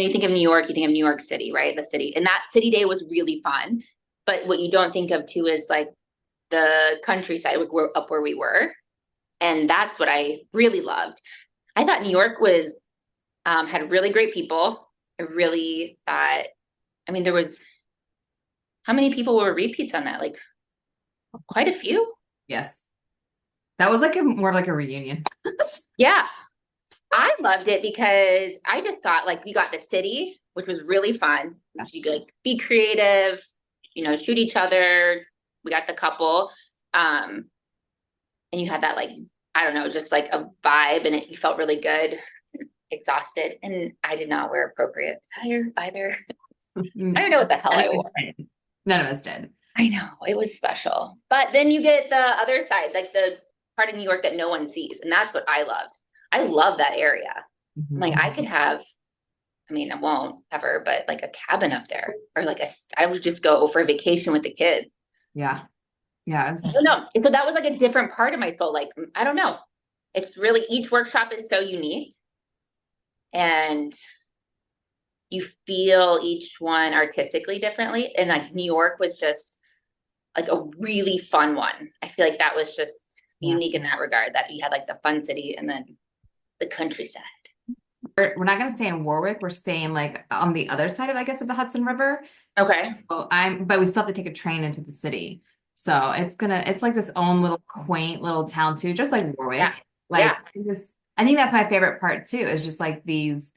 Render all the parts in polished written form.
you think of New York, you think of New York City, right? The city. And that city day was really fun. But what you don't think of too is like the countryside up where we were. And that's what I really loved. I thought New York was had really great people. I really thought, I mean, there was how many people were repeats on that? Like quite a few. Yes. That was like more like a reunion. Yeah. I loved it because I just thought like we got the city, which was really fun. You could like be creative, shoot each other. We got the couple. Um, and you had that like, I don't know, just like a vibe and you felt really good, exhausted. And I did not wear appropriate attire either. I don't know what the hell I wore. None of us did. I know it was special. But then you get the other side, like the part of New York that no one sees. And that's what I loved. I love that area. Like I could have, I mean, I won't ever, but like a cabin up there or like I would just go for a vacation with the kids. Yeah. Yeah. I don't know. So that was like a different part of my soul. Like, I don't know. It's really, each workshop is so unique and you feel each one artistically differently. And like New York was just like a really fun one. I feel like that was just Yeah. unique in that regard that you had like the fun city and then the countryside. We're not going to stay in Warwick. We're staying like on the other side of, I guess, of the Hudson River. Okay. But we still have to take a train into the city. So it's like this own little quaint little town too, just like Yeah. Warwick. Yeah. Like I think that's my favorite part too, is just like these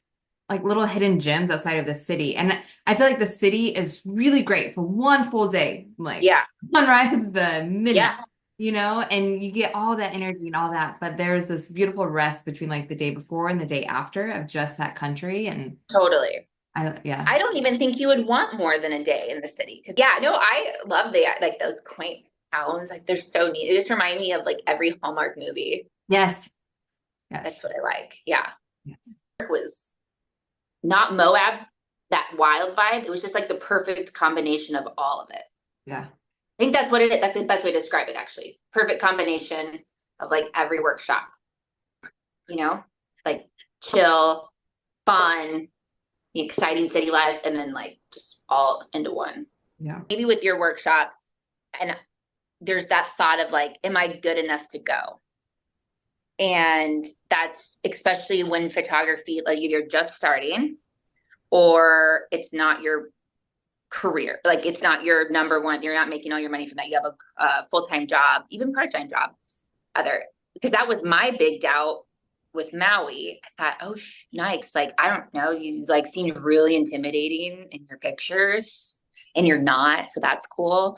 like little hidden gems outside of the city. And I feel like the city is really great for one full day, like Yeah. sunrise to midnight, Yeah. and you get all that energy and all that. But there's this beautiful rest between like the day before and the day after of just that country. And Totally. yeah. I don't even think you would want more than a day in the city. Cause yeah, no, I love like those quaint towns. Like they're so neat. It just reminds me of like every Hallmark movie. Yes. Yes. That's what I like. Yeah. Yes. It was not Moab, that wild vibe. It was just like the perfect combination of all of it. Yeah. I think that's what it is. That's the best way to describe it, actually. Perfect combination of like every workshop, you know, like chill, fun, the exciting city life, and then like just all into one. Yeah. Maybe with your workshops, and there's that thought of like, am I good enough to go? And that's especially when photography, like you're just starting or it's not your career. Like it's not your number one. You're not making all your money from that. You have a full-time job, even part-time job. Because that was my big doubt with Maui. I thought, oh, yikes. Like, I don't know. You like seem really intimidating in your pictures and you're not. So that's cool.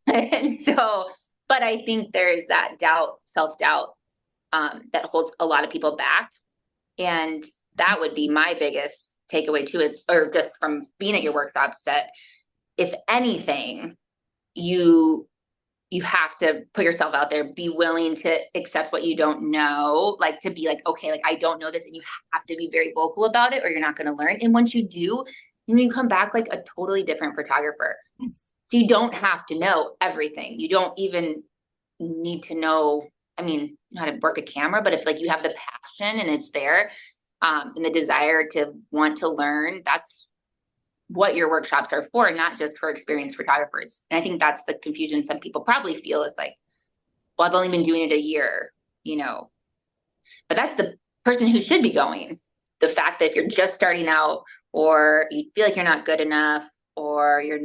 And so, but I think there's that doubt, self-doubt that holds a lot of people back. And that would be my biggest takeaway too, is, or just from being at your workshops, that if anything, you you have to put yourself out there, be willing to accept what you don't know, like to be like, okay, like I don't know this, and you have to be very vocal about it or you're not going to learn. And once you do, you come back like a totally different photographer. Yes. So you don't have to know everything. You don't even need to know, I mean, how to work a camera, but if like you have the passion and it's there, and the desire to want to learn, that's what your workshops are for, not just for experienced photographers. And I think that's the confusion some people probably feel is like, well, I've only been doing it a year, but that's the person who should be going. The fact that if you're just starting out or you feel like you're not good enough or you're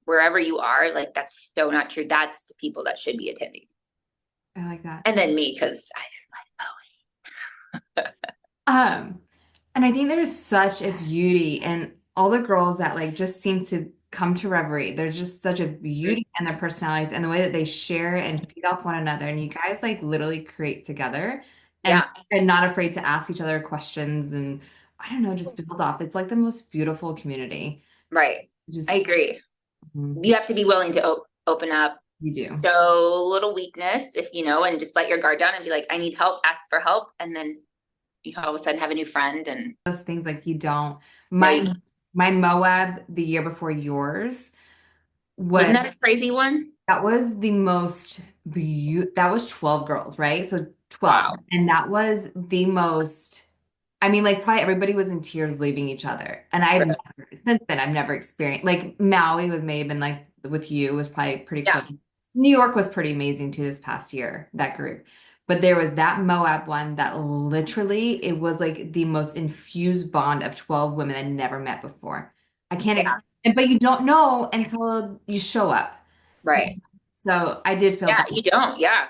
wherever you are, like that's so not true. That's the people that should be attending. I like that. And then me, because I just like, Um, and I think there's such a beauty in all the girls that like just seem to come to Reverie. There's just such a oh, beauty in their personalities and the way that they share and feed off one another. And you guys like literally create together and yeah, are not afraid to ask each other questions and I don't know, just build off. It's like the most beautiful community. right. I Just agree. mhm, You have to be willing to open up, you do. show a little weakness if and just let your guard down and be like, I need help, ask for help. And then you all of a sudden have a new friend. And Those things like you don't. no, My you can't. my Moab the year before yours Wasn't was that a crazy one? that was the most that was 12 girls, right? So 12. Wow. And that was the most I mean, like probably everybody was in tears leaving each other. And I've Right. never, since then, I've never experienced like Maui was maybe been like with you was probably pretty Yeah. close. New York was pretty amazing too this past year, that group. But there was that Moab one that literally it was like the most infused bond of 12 women I never met before. I can't ex Yeah. but you don't know until you show up. Right. So I did feel Yeah. that. You don't. Yeah.